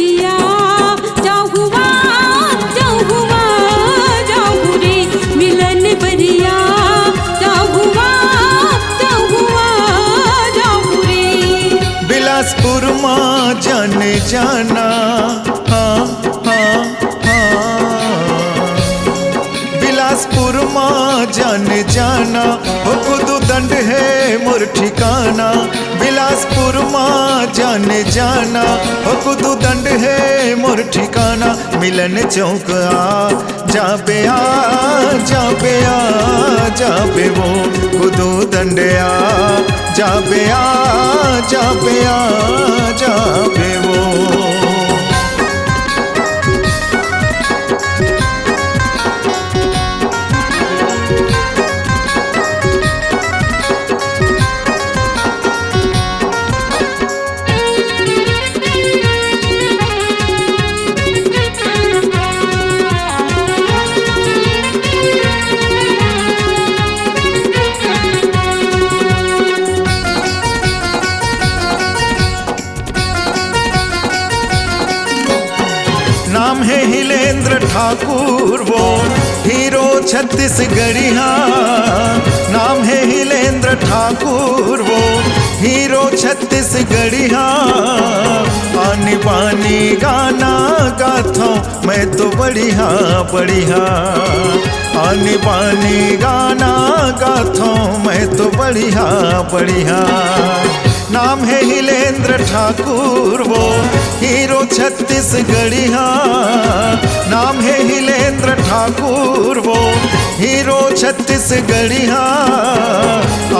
बरिया जाऊँ हुआ जाऊँ रे मिलन बरिया जाऊँ हुआ जाऊँ रे। बिलासपुर माँ जाने जाना हाँ हाँ हाँ, बिलासपुर माँ जाने जाना हो खुद दंड है मोर ठिकाना। बिलासपुर माँ जाने जाना हो खुद दंड है मोर ठिकाना। मिलन चौक जाबे जाबे वो खुद दंड जाबे जाबे वो। नाम है हिलेंद्र ठाकुर वो हीरो छत्तीसगढ़िया। नाम है हिलेंद्र ठाकुर वो हीरो छत्तीसगढ़िया। आनी बानी गाना गाथा मैं तो बढ़िया बढ़िया। आनी बानी गाना गाथा मैं तो बढ़िया बढ़िया। नाम है हिलेंद्र ठाकुर वो हीरो छत्तीसगढ़िया। नाम है हिलेंद्र ठाकुर वो हीरो छत्तीसगढ़िया।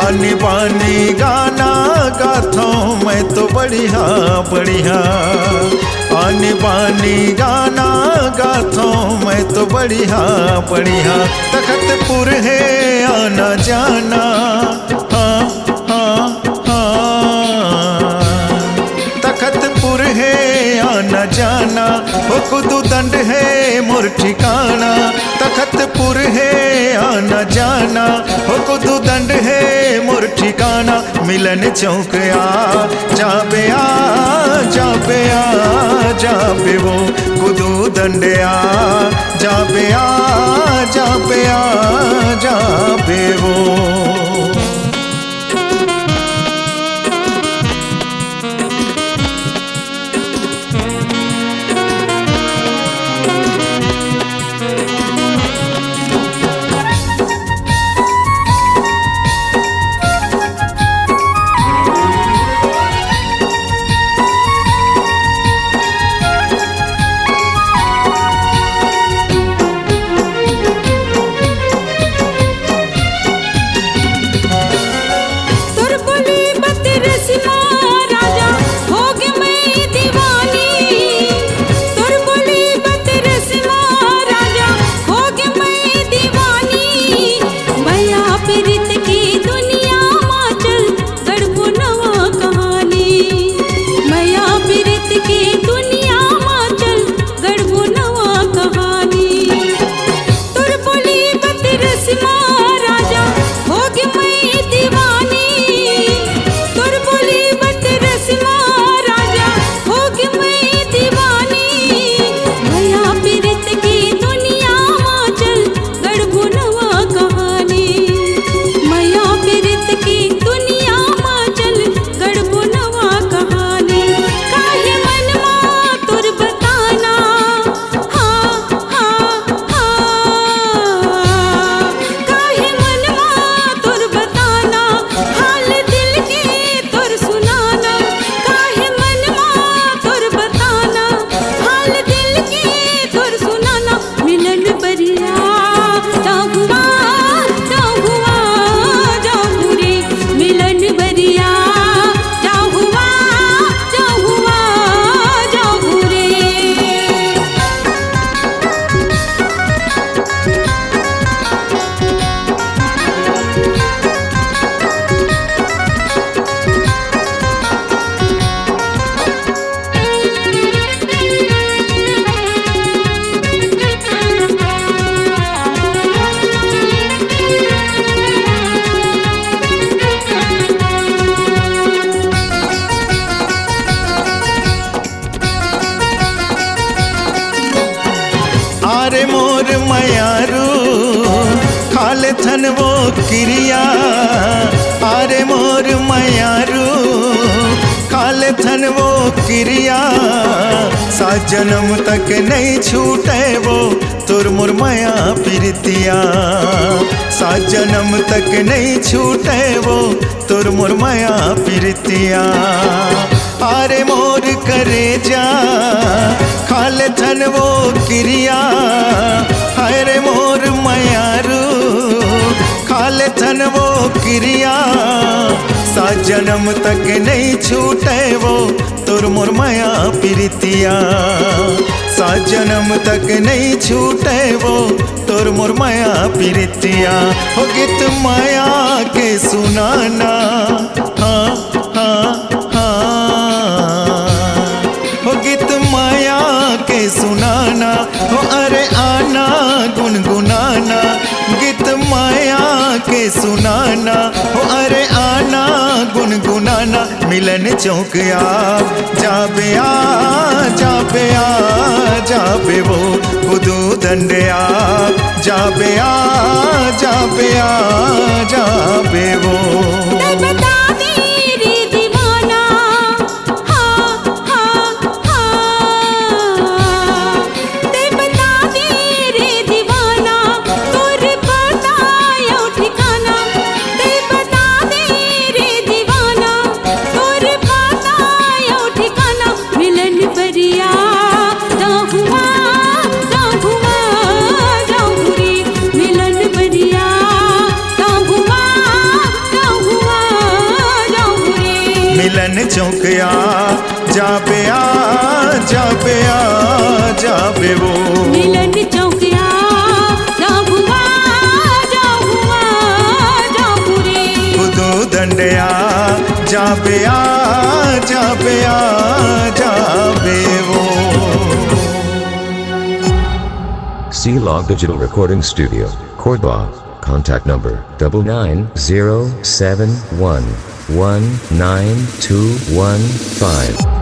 आनी बानी गाना गाथा मैं तो बढ़िया बढ़िया। आनी बानी गाना गाथा मैं तो बढ़िया बढ़िया। तखतपुर है आना जाना हाँ हाँ तखतपुर है आना जाना हो खुद दंड है मोर ठिकाना। तखतपुर है आना जाना हो खुद दंड है मोर ठिकाना। मिलन चौक जाबे जाबे वो खुद दंड जाबे जाबे वो। अरे मोर मयारू खाले थन वो क्रिया, अरे मोर मयारू खाले थन वो क्रिया, सात जन्म तक नहीं छूटे वो तुर मुरमया प्रीतिया, सात जन्म तक नहीं छूटे वो तुर मुरमया प्रीतिया। अरे मोर करे जा खाले थन वो क्रिया, हरे मोर मयारू खाले थन वो क्रिया, सात जन्म तक नहीं छूटे वो तुर मुरमया प्रीतिया, सात जन्म तक नहीं छूटे वो तुर मुरमया प्रीतिया। हो गीत माया के सुनाना, हाँ हाँ हाँ, हो गीत माया के सुनाना, हो अरे आना गुनगुनाना, गीत माया के सुनाना, हो अरे आना गुनगुनाना। मिलन चौक जाबे जाबे जाबे वो खुदू दंडया, जाबे जाबे जाबे वो। बता मेरे दीवाना, हाँ हाँ हाँ, ते बता मेरे दीवाना, तोर बतायो ठिकाना, ते बता मेरे दीवाना, तोर बतायो ठिकाना। मिलन परिया जाहुआ जाहुआ जाहुरी, मिलन परिया जाहुआ जाहुआ जाहुरी। मिलन चौकया जाबे जाबे जाबे वो। मिलन चौकिया जाहुआ जाहुआ जाहुरी, खुदू दंडया जाबे जाबे जाबे वो। C-Log Digital Recording Studio, Cordoba. Contact number 9907119215.